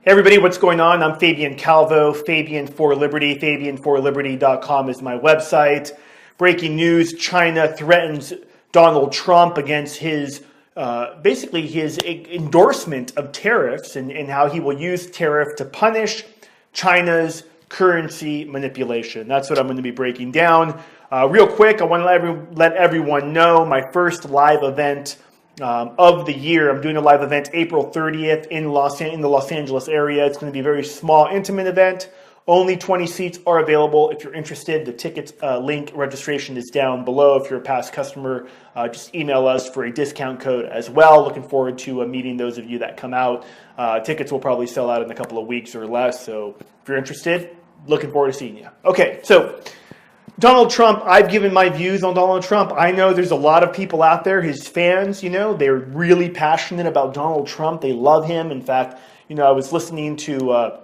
Hey everybody, what's going on? I'm Fabian Calvo, Fabian for Liberty. FabianForLiberty.com is my website. Breaking news, China threatens Donald Trump against his, basically his endorsement of tariffs and how he will use tariff to punish China's currency manipulation. That's what I'm going to be breaking down. Real quick, I want to let everyone know my first live event of the year. I'm doing a live event April 30th in the Los Angeles area. It's going to be a very small, intimate event. Only 20 seats are available. If you're interested, the tickets link registration is down below. If you're a past customer, just email us for a discount code as well. Looking forward to meeting those of you that come out. Tickets will probably sell out in a couple of weeks or less. So if you're interested, looking forward to seeing you. Okay, so Donald Trump, I've given my views on Donald Trump. I know there's a lot of people out there, his fans, they're really passionate about Donald Trump. They love him. In fact, I was listening to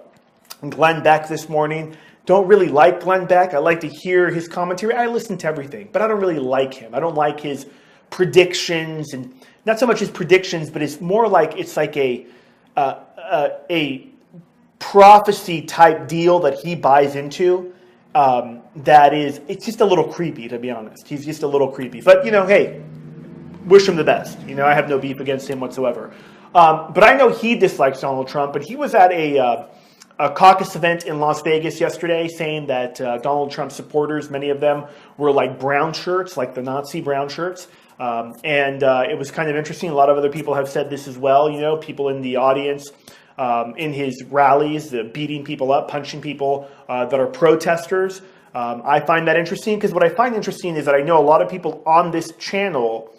Glenn Beck this morning. Don't really like Glenn Beck. I like to hear his commentary. I listen to everything, but I don't really like him. I don't like his predictions, and not so much his predictions, but it's more like it's like a prophecy type deal that he buys into. It's just a little creepy, to be honest. He's just a little creepy. But, hey, wish him the best. I have no beef against him whatsoever. But I know he dislikes Donald Trump, but he was at a caucus event in Las Vegas yesterday saying that Donald Trump supporters, many of them, were like brown shirts, like the Nazi brown shirts. It was kind of interesting. A lot of other people have said this as well, people in the audience. In his rallies, beating people up, punching people that are protesters. I find that interesting because what I find interesting is that I know a lot of people on this channel,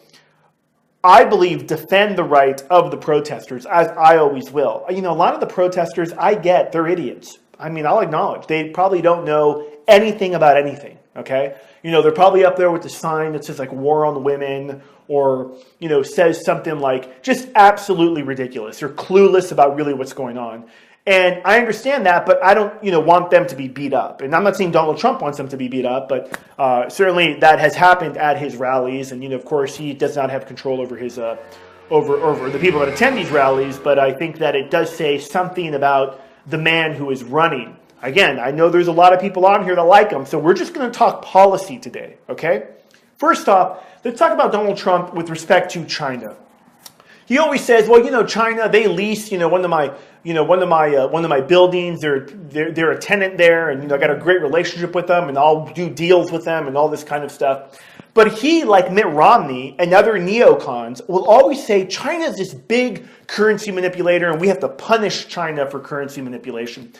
I believe, defend the right of the protesters, as I always will. A lot of the protesters, I get, they're idiots. I'll acknowledge they probably don't know anything about anything, okay? They're probably up there with the sign that says like war on women or, says something like just absolutely ridiculous or clueless about really what's going on. And I understand that, but I don't, want them to be beat up. And I'm not saying Donald Trump wants them to be beat up, but certainly that has happened at his rallies. And, of course, he does not have control over his over the people that attend these rallies. But I think that it does say something about the man who is running. Again, I know there's a lot of people on here that like him, so we're just going to talk policy today, okay? First off, let's talk about Donald Trump with respect to China. He always says, well, China, they lease, one of my buildings. They're a tenant there, and I got a great relationship with them, and I'll do deals with them, and all this kind of stuff. But he, like Mitt Romney and other neocons, will always say China is this big currency manipulator, and we have to punish China for currency manipulation.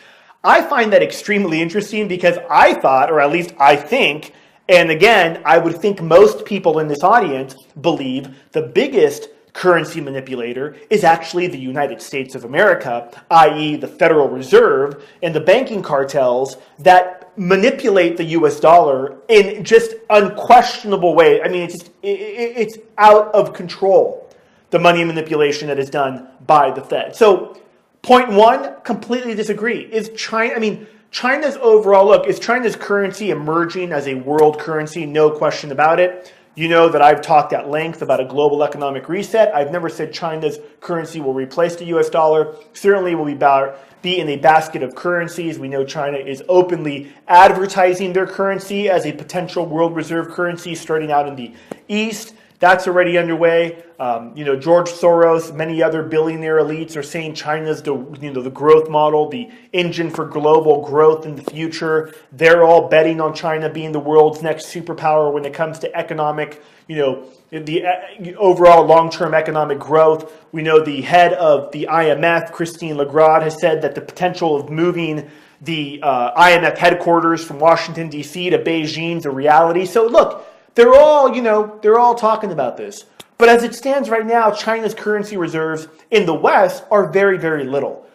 I find that extremely interesting because I thought, or at least I think, and again, I would think most people in this audience believe the biggest currency manipulator is actually the United States of America, i.e. the Federal Reserve and the banking cartels that manipulate the US dollar in just unquestionable way. It's out of control, the money manipulation that is done by the Fed. So, point one, completely disagree. Is China's overall, is China's currency emerging as a world currency? No question about it. You know that I've talked at length about a global economic reset. I've never said China's currency will replace the US dollar. Certainly will be in a basket of currencies. We know China is openly advertising their currency as a potential world reserve currency starting out in the East. That's already underway. George Soros, many other billionaire elites are saying China's the growth model, the engine for global growth in the future. They're all betting on China being the world's next superpower when it comes to economic, the overall long-term economic growth. We know the head of the IMF, Christine Lagarde, has said that the potential of moving the IMF headquarters from Washington, D.C. to Beijing is a reality. So look, they're all talking about this. But as it stands right now, China's currency reserves in the West are very, very little.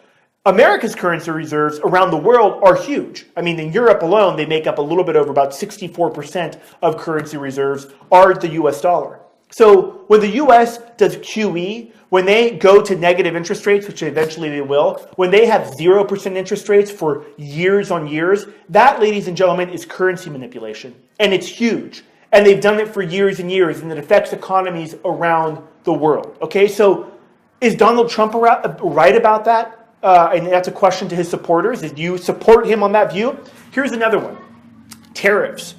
America's currency reserves around the world are huge. In Europe alone, they make up a little bit over about 64% of currency reserves are the US dollar. So when the US does QE, when they go to negative interest rates, which eventually they will, when they have 0% interest rates for years on years, that, ladies and gentlemen, is currency manipulation. And it's huge. And they've done it for years and years, and it affects economies around the world. Okay, so is Donald Trump right about that? and that's a question to his supporters. Did you support him on that view? Here's another one. Tariffs.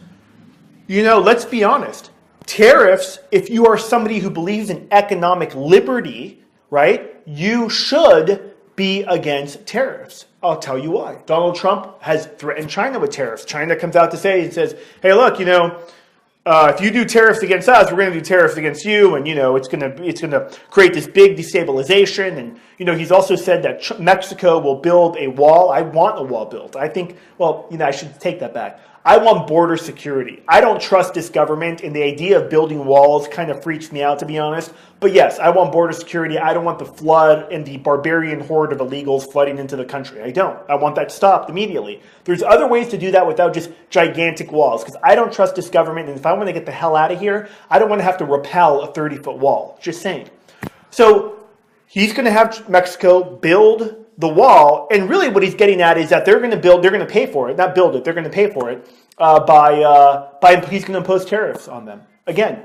Let's be honest. Tariffs, if you are somebody who believes in economic liberty, right, you should be against tariffs. I'll tell you why. Donald Trump has threatened China with tariffs. China comes out to say and says, hey, look, if you do tariffs against us, we're going to do tariffs against you, and it's going to create this big destabilization. And he's also said that Mexico will build a wall. I want a wall built. I think, I should take that back. I want border security. I don't trust this government, and the idea of building walls kind of freaks me out, to be honest. But yes, I want border security. I don't want the flood and the barbarian horde of illegals flooding into the country. I don't. I want that stopped immediately. There's other ways to do that without just gigantic walls, because I don't trust this government, and if I want to get the hell out of here, I don't want to have to rappel a 30-foot wall. Just saying. So he's going to have Mexico build the wall, and really what he's getting at is that they're going to pay for it, not build it, they're going to pay for it by he's going to impose tariffs on them. Again,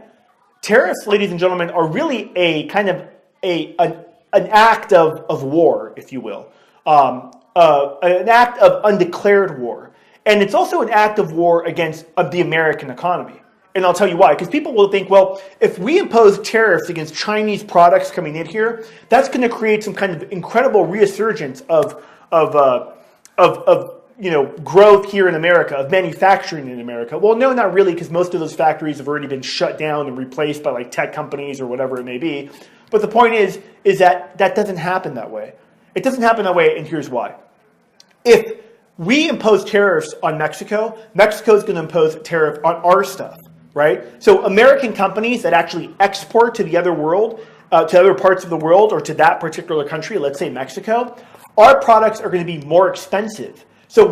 tariffs, ladies and gentlemen, are really a kind of an act of war, if you will, an act of undeclared war, and it's also an act of war against the American economy. And I'll tell you why. Because people will think, well, if we impose tariffs against Chinese products coming in here, that's going to create some kind of incredible resurgence of growth here in America, of manufacturing in America. Well, no, not really, because most of those factories have already been shut down and replaced by like tech companies or whatever it may be. But the point is that doesn't happen that way. It doesn't happen that way, and here's why. If we impose tariffs on Mexico, Mexico is going to impose a tariff on our stuff. Right? So American companies that actually export to the other world, to other parts of the world, or to that particular country, let's say Mexico, our products are going to be more expensive. So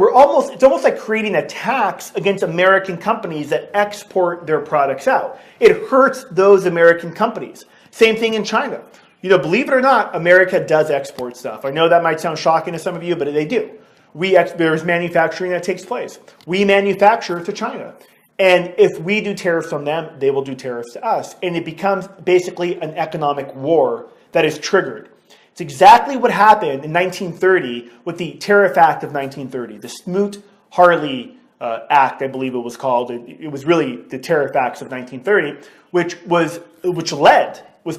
it's almost like creating a tax against American companies that export their products out. It hurts those American companies. Same thing in China. Believe it or not, America does export stuff. I know that might sound shocking to some of you, but they do. There's manufacturing that takes place. We manufacture to China. And if we do tariffs on them, they will do tariffs to us. And it becomes basically an economic war that is triggered. It's exactly what happened in 1930 with the Tariff Act of 1930, the Smoot-Hawley Act, I believe it was called. It was really the Tariff Acts of 1930, which was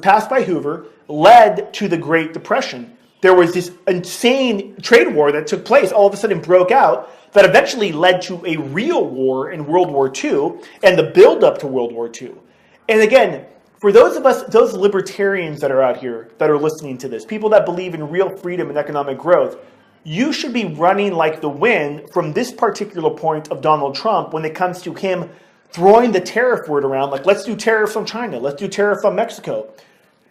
passed by Hoover, led to the Great Depression. There was this insane trade war that took place, all of a sudden broke out, that eventually led to a real war in World War II and the buildup to World War II. And again, for those of us, those libertarians that are out here that are listening to this, people that believe in real freedom and economic growth, you should be running like the wind from this particular point of Donald Trump when it comes to him throwing the tariff word around, like let's do tariffs on China, let's do tariffs on Mexico.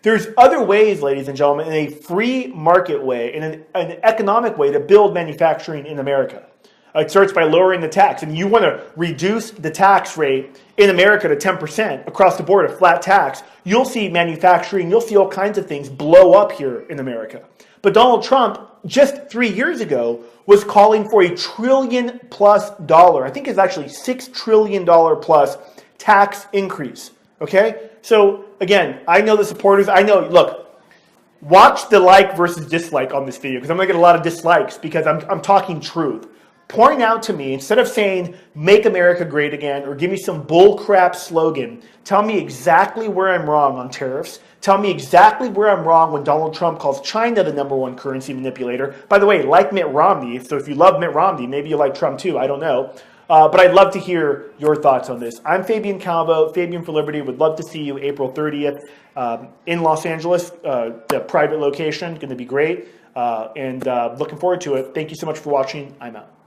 There's other ways, ladies and gentlemen, in a free market way, in an economic way to build manufacturing in America. It starts by lowering the tax. And you want to reduce the tax rate in America to 10% across the board, a flat tax. You'll see manufacturing, you'll see all kinds of things blow up here in America. But Donald Trump, just 3 years ago, was calling for $1 trillion plus, I think it's actually $6 trillion plus tax increase. Okay? So again, I know the supporters, look, watch the like versus dislike on this video, because I'm going to get a lot of dislikes because I'm talking truth. Point out to me, instead of saying, make America great again, or give me some bullcrap slogan, tell me exactly where I'm wrong on tariffs. Tell me exactly where I'm wrong when Donald Trump calls China the #1 currency manipulator. By the way, like Mitt Romney, so if you love Mitt Romney, maybe you like Trump too, I don't know. But I'd love to hear your thoughts on this. I'm Fabian Calvo, Fabian for Liberty. Would love to see you April 30th in Los Angeles, the private location, going to be great. And looking forward to it. Thank you so much for watching. I'm out.